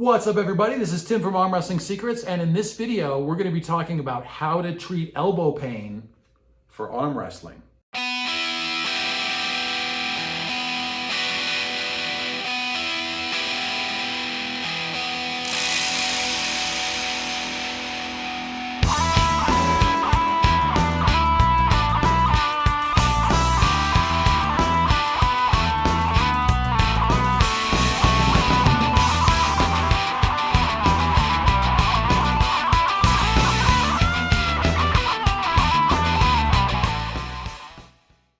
What's up, everybody? This is Tim from Arm Wrestling Secrets, and in this video, we're going to be talking about how to treat elbow pain for arm wrestling.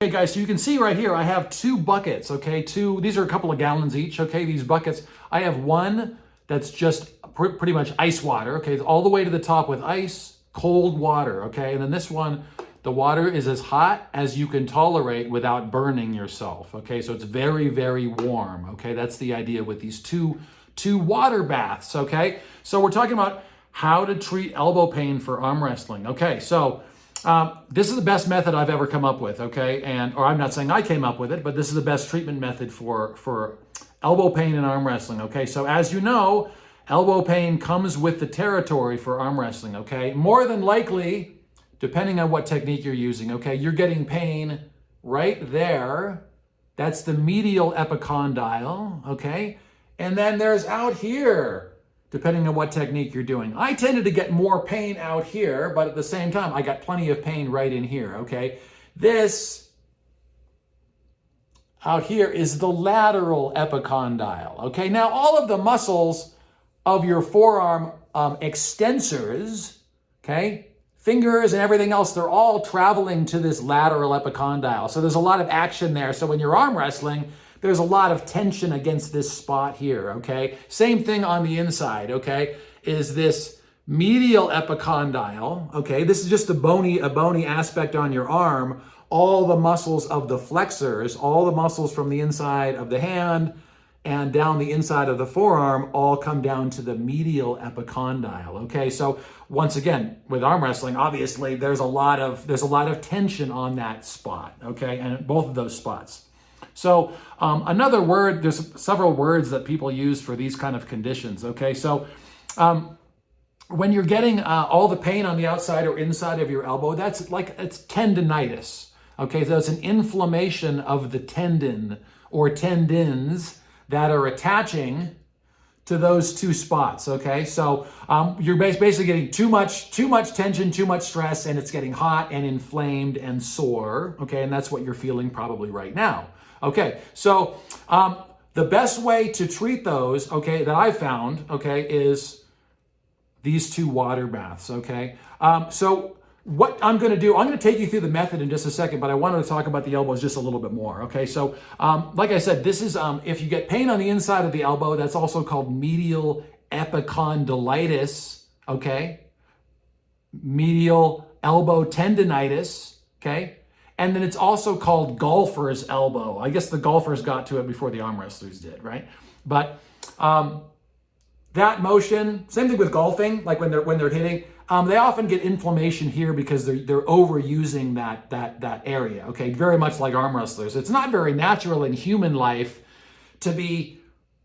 Okay guys, so you can see right here, I have two buckets, okay? These are a couple of gallons each, okay? These buckets, I have one that's just pretty much ice water, okay? It's all the way to the top with ice, cold water, okay? And then this one, the water is as hot as you can tolerate without burning yourself, okay? So it's very, very warm, okay? That's the idea with these two water baths, okay? So we're talking about how to treat elbow pain for arm wrestling, okay? So this is the best method I've ever come up with, okay? Or I'm not saying I came up with it, but this is the best treatment method for elbow pain in arm wrestling, okay? So as you know, elbow pain comes with the territory for arm wrestling, okay? More than likely, depending on what technique you're using, okay, you're getting pain right there. That's the medial epicondyle, okay? And then there's out here, depending on what technique you're doing. I tended to get more pain out here, but at the same time, I got plenty of pain right in here, okay? This out here is the lateral epicondyle, okay? Now, all of the muscles of your forearm extensors, okay, fingers and everything else, they're all traveling to this lateral epicondyle. So there's a lot of action there. So when you're arm wrestling, there's a lot of tension against this spot here, okay? Same thing on the inside, okay? Is this medial epicondyle, okay? This is just a bony aspect on your arm. All the muscles of the flexors, all the muscles from the inside of the hand and down the inside of the forearm all come down to the medial epicondyle, okay? So once again, with arm wrestling, obviously there's a lot of tension on that spot, okay? And both of those spots. So another word, there's several words that people use for these kind of conditions, okay? So when you're getting all the pain on the outside or inside of your elbow, it's tendinitis, okay? So it's an inflammation of the tendon or tendons that are attaching to those two spots, okay? So you're basically getting too much tension, too much stress, and it's getting hot and inflamed and sore, okay? And that's what you're feeling probably right now. Okay, so the best way to treat those, okay, that I found, okay, is these two water baths, okay? So what I'm going to do, I'm going to take you through the method in just a second, but I wanted to talk about the elbows just a little bit more, okay? So like I said, this is, if you get pain on the inside of the elbow, that's also called medial epicondylitis, okay? Medial elbow tendinitis, okay? And then it's also called golfer's elbow. I guess the golfers got to it before the arm wrestlers did, right? But that motion, same thing with golfing, like when they're hitting, they often get inflammation here because they're overusing that area, okay? Very much like arm wrestlers. It's not very natural in human life to be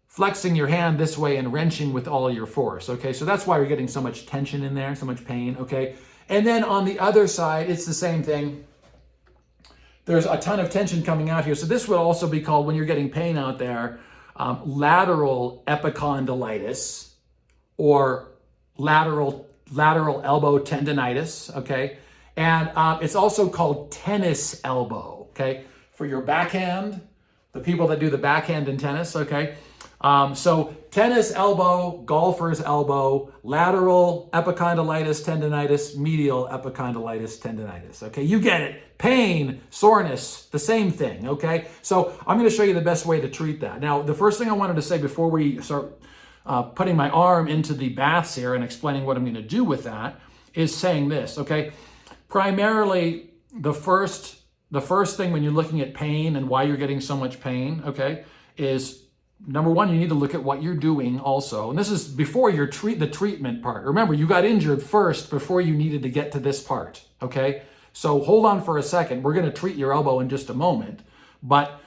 flexing your hand this way and wrenching with all your force, okay? So that's why you're getting so much tension in there, so much pain, okay? And then on the other side, it's the same thing. There's a ton of tension coming out here. So this would also be called, when you're getting pain out there, lateral epicondylitis or lateral elbow tendinitis, okay? And it's also called tennis elbow, okay? For your backhand, the people that do the backhand in tennis, okay? So tennis elbow, golfer's elbow, lateral epicondylitis tendinitis, medial epicondylitis tendinitis, okay? You get it. Pain, soreness, the same thing, okay? So I'm going to show you the best way to treat that. Now, the first thing I wanted to say before we start putting my arm into the baths here and explaining what I'm going to do with that is saying this, okay? Primarily, the first thing when you're looking at pain and why you're getting so much pain, okay, is number one, you need to look at what you're doing also. And this is before the treatment part. Remember, you got injured first before you needed to get to this part, okay? So hold on for a second. We're going to treat your elbow in just a moment. But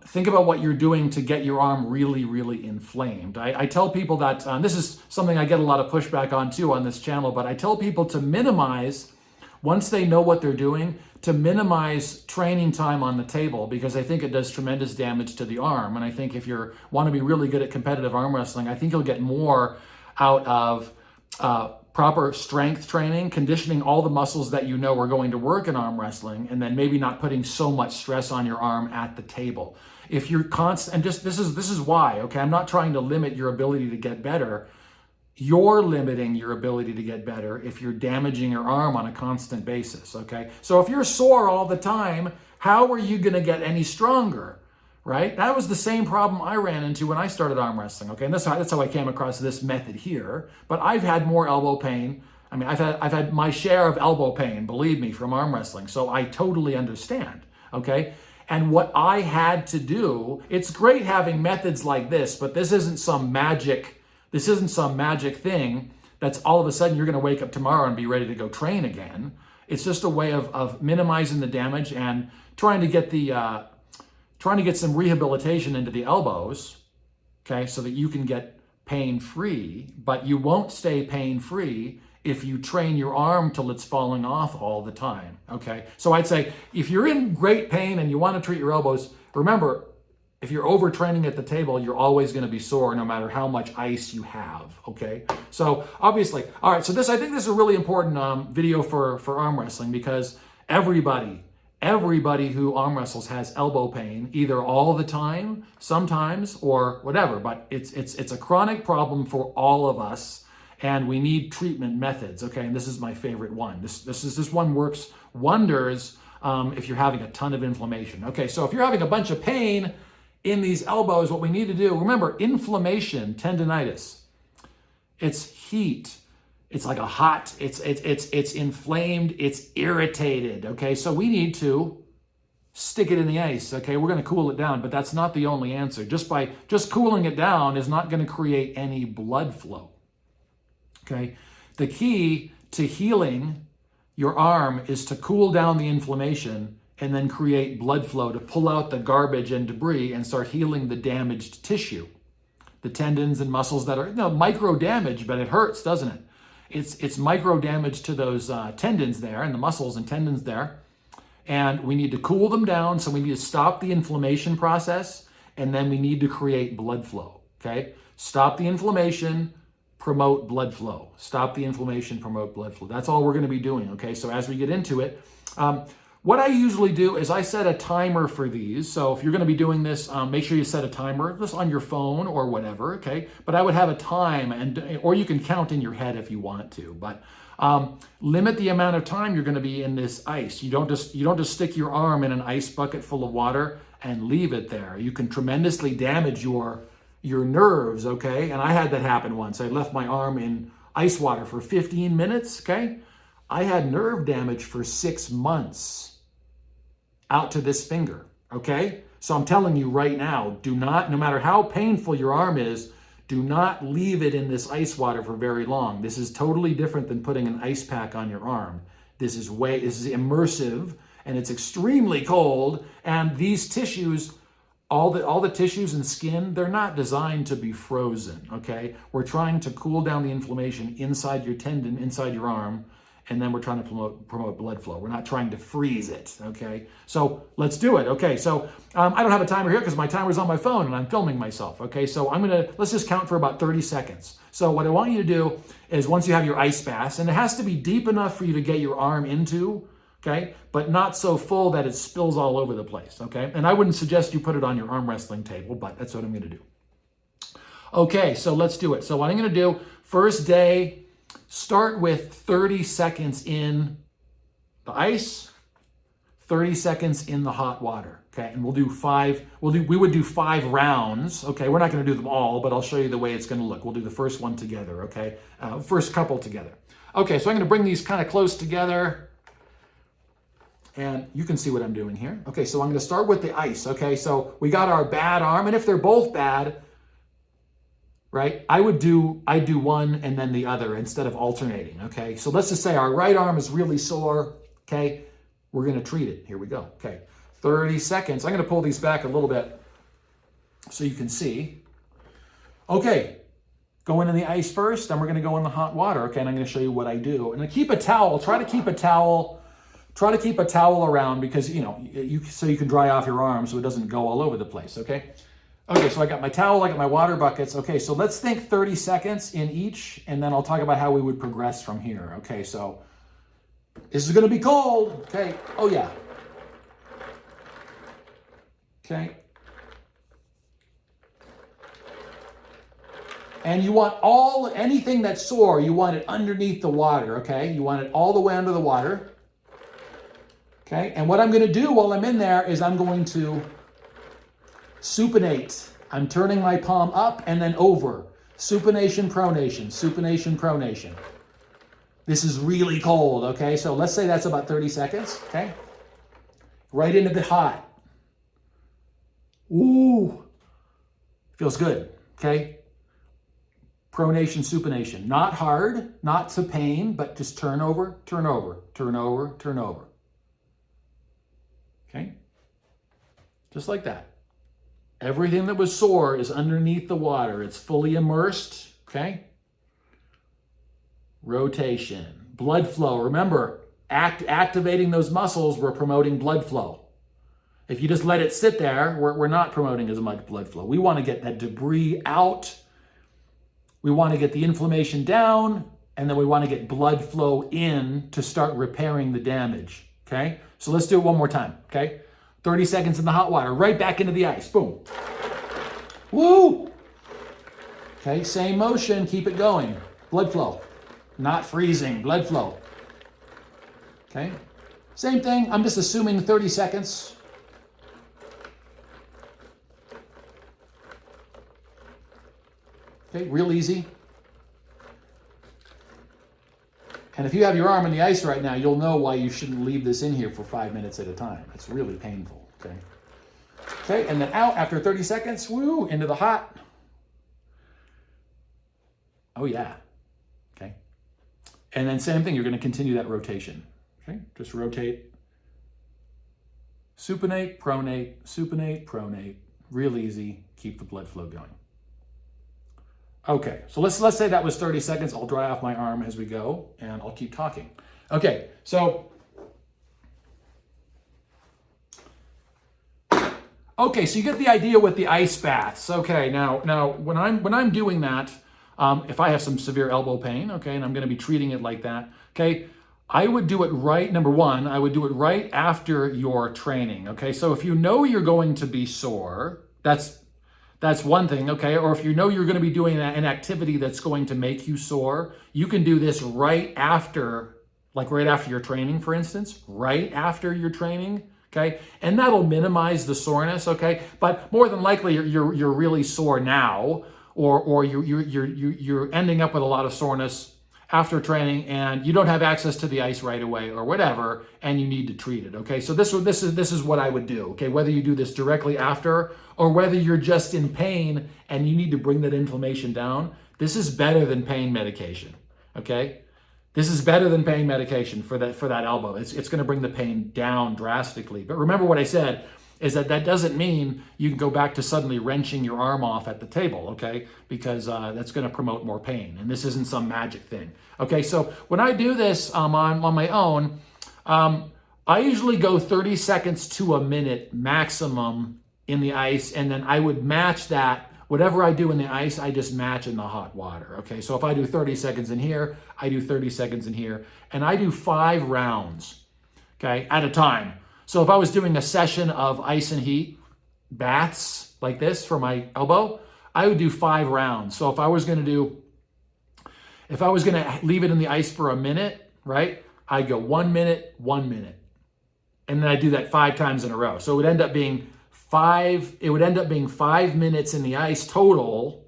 think about what you're doing to get your arm really, really inflamed. I tell people that, this is something I get a lot of pushback on too on this channel, but I tell people to minimize, once they know what they're doing, to minimize training time on the table, because I think it does tremendous damage to the arm. And I think if you want to be really good at competitive arm wrestling, I think you'll get more out of proper strength training, conditioning all the muscles that you know are going to work in arm wrestling, and then maybe not putting so much stress on your arm at the table. If you're constant, and just this is why, okay, I'm not trying to limit your ability to get better. You're limiting your ability to get better if you're damaging your arm on a constant basis, okay? So if you're sore all the time, how are you going to get any stronger, right? That was the same problem I ran into when I started arm wrestling, okay? And that's how I came across this method here. But I've had more elbow pain. I mean, I've had my share of elbow pain, believe me, from arm wrestling. So I totally understand, okay? And what I had to do, it's great having methods like this, but this isn't some magic thing that's all of a sudden you're going to wake up tomorrow and be ready to go train again. It's just a way of minimizing the damage and trying to get some rehabilitation into the elbows, okay, so that you can get pain-free. But you won't stay pain-free if you train your arm till it's falling off all the time, okay? So I'd say if you're in great pain and you want to treat your elbows, remember, if you're overtraining at the table, you're always going to be sore no matter how much ice you have, okay? So obviously, all right, so I think this is a really important video for arm wrestling, because everybody who arm wrestles has elbow pain, either all the time, sometimes, or whatever, but it's a chronic problem for all of us, and we need treatment methods, okay? And this is my favorite one. This one works wonders if you're having a ton of inflammation. Okay, so if you're having a bunch of pain in these elbows, what we need to do, remember, inflammation, tendinitis, it's heat. It's like it's inflamed, it's irritated, okay? So we need to stick it in the ice, okay? We're gonna cool it down, but that's not the only answer. Just cooling it down is not gonna create any blood flow, okay? The key to healing your arm is to cool down the inflammation and then create blood flow to pull out the garbage and debris and start healing the damaged tissue. The tendons and muscles that are micro damage, but it hurts, doesn't it? It's micro damage to those tendons there and the muscles and tendons there. And we need to cool them down. So we need to stop the inflammation process, and then we need to create blood flow, okay? Stop the inflammation, promote blood flow. Stop the inflammation, promote blood flow. That's all we're gonna be doing, okay? So as we get into it, what I usually do is I set a timer for these. So if you're going to be doing this, make sure you set a timer just on your phone or whatever, okay? But I would have a time, or you can count in your head if you want to. But limit the amount of time you're going to be in this ice. You don't just stick your arm in an ice bucket full of water and leave it there. You can tremendously damage your nerves, okay? And I had that happen once. I left my arm in ice water for 15 minutes, okay? I had nerve damage for 6 months out to this finger, okay? So I'm telling you right now, do not, no matter how painful your arm is, do not leave it in this ice water for very long. This is totally different than putting an ice pack on your arm. This is immersive, and it's extremely cold, and these tissues, all the tissues and skin, they're not designed to be frozen, okay? We're trying to cool down the inflammation inside your tendon, inside your arm, and then we're trying to promote blood flow. We're not trying to freeze it, okay? So let's do it, okay? So I don't have a timer here because my timer's on my phone and I'm filming myself, okay? So let's just count for about 30 seconds. So what I want you to do is, once you have your ice bath, and it has to be deep enough for you to get your arm into, okay? But not so full that it spills all over the place, okay? And I wouldn't suggest you put it on your arm wrestling table, but that's what I'm gonna do. Okay, so let's do it. So what I'm gonna do, first day, start with 30 seconds in the ice, 30 seconds in the hot water, okay? And we would do 5 rounds, okay? We're not gonna do them all, but I'll show you the way it's gonna look. We'll do the first one together, okay? First couple together. Okay, so I'm gonna bring these kind of close together, and you can see what I'm doing here. Okay, so I'm gonna start with the ice, okay? So we got our bad arm, and if they're both bad, right, I'd do one and then the other instead of alternating, okay? So let's just say our right arm is really sore, okay? We're gonna treat it. Here we go, okay? 30 seconds. I'm going to pull these back a little bit so you can see. Okay, go in the ice first, then we're going to go in the hot water. Okay, and I'm going to show you what I do. And keep a towel. Try to keep a towel around because, so you can dry off your arm so it doesn't go all over the place, okay? Okay, so I got my towel, I got my water buckets. Okay, so let's think 30 seconds in each, and then I'll talk about how we would progress from here. Okay, so this is going to be cold. Okay, oh yeah. Okay. And you want anything that's sore, you want it underneath the water, okay? You want it all the way under the water. Okay, and what I'm going to do while I'm in there is I'm going to supinate. I'm turning my palm up and then over. Supination, pronation, supination, pronation. This is really cold, okay? So let's say that's about 30 seconds, okay? Right into the hot. Ooh, feels good, okay? Pronation, supination. Not hard, not to pain, but just turn over, turn over, turn over, turn over. Okay? Just like that. Everything that was sore is underneath the water. It's fully immersed, okay? Rotation. Blood flow. Remember, activating those muscles, we're promoting blood flow. If you just let it sit there, we're not promoting as much blood flow. We want to get that debris out. We want to get the inflammation down, and then we want to get blood flow in to start repairing the damage, okay? So let's do it one more time, okay? 30 seconds in the hot water, right back into the ice, boom. Woo! Okay, same motion, keep it going. Blood flow, not freezing, blood flow. Okay, same thing, I'm just assuming 30 seconds. Okay, real easy. And if you have your arm in the ice right now, you'll know why you shouldn't leave this in here for 5 minutes at a time. It's really painful, okay? Okay, and then out after 30 seconds, woo, into the hot. Oh yeah, okay. And then same thing, you're gonna continue that rotation, okay? Just rotate. Supinate, pronate, real easy, keep the blood flow going. Okay, so let's say that was 30 seconds. I'll dry off my arm as we go, and I'll keep talking. Okay, so you get the idea with the ice baths. Okay, now when I'm doing that, if I have some severe elbow pain, okay, and I'm going to be treating it like that, okay, I would do it right. Number one, I would do it right after your training. Okay, so if you know you're going to be sore, that's one thing, okay? Or if you know you're going to be doing an activity that's going to make you sore, you can do this right after, like right after your training, for instance, right after your training, okay? And that'll minimize the soreness, okay? But more than likely, you're really sore now, or you're ending up with a lot of soreness after training, and you don't have access to the ice right away or whatever, and you need to treat it, okay? So this is what I would do, okay? Whether you do this directly after or whether you're just in pain and you need to bring that inflammation down, this is better than pain medication, okay? This is better than pain medication for that elbow. It's gonna bring the pain down drastically. But remember what I said, is that doesn't mean you can go back to suddenly wrenching your arm off at the table, okay? Because that's gonna promote more pain, and this isn't some magic thing. Okay, so when I do this on my own, I usually go 30 seconds to a minute maximum in the ice, and then I would match that. Whatever I do in the ice, I just match in the hot water, okay? So if I do 30 seconds in here, I do 30 seconds in here, and I do 5 rounds, okay, at a time. So if I was doing a session of ice and heat baths like this for my elbow, I would do 5 rounds. So if I was gonna leave it in the ice for a minute, right? I'd go 1 minute, 1 minute. And then I do that 5 times in a row. So it would end up being 5 minutes in the ice total,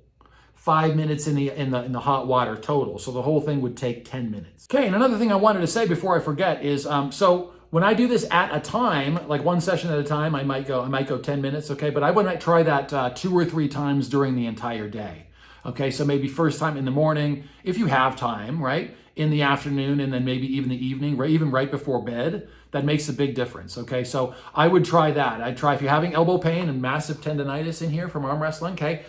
5 minutes in the hot water total. So the whole thing would take 10 minutes. Okay, and another thing I wanted to say before I forget is, so when I do this at a time, like one session at a time, I might go 10 minutes, okay? But I might try that 2 or 3 times during the entire day. Okay, so maybe first time in the morning, if you have time, right? In the afternoon, and then maybe even the evening, right? Even right before bed, that makes a big difference. Okay, so I would try that. I'd try, if you're having elbow pain and massive tendonitis in here from arm wrestling, okay,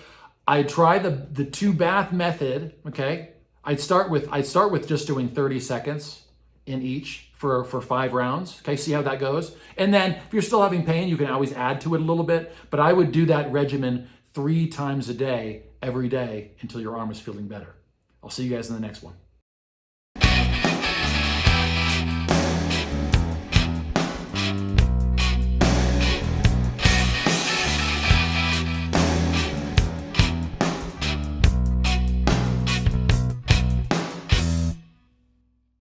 I'd try the 2 bath method. Okay, I'd start with just doing 30 seconds in each for 5 rounds. Okay, see how that goes. And then if you're still having pain, you can always add to it a little bit, but I would do that regimen 3 times a day, every day, until your arm is feeling better. I'll see you guys in the next one.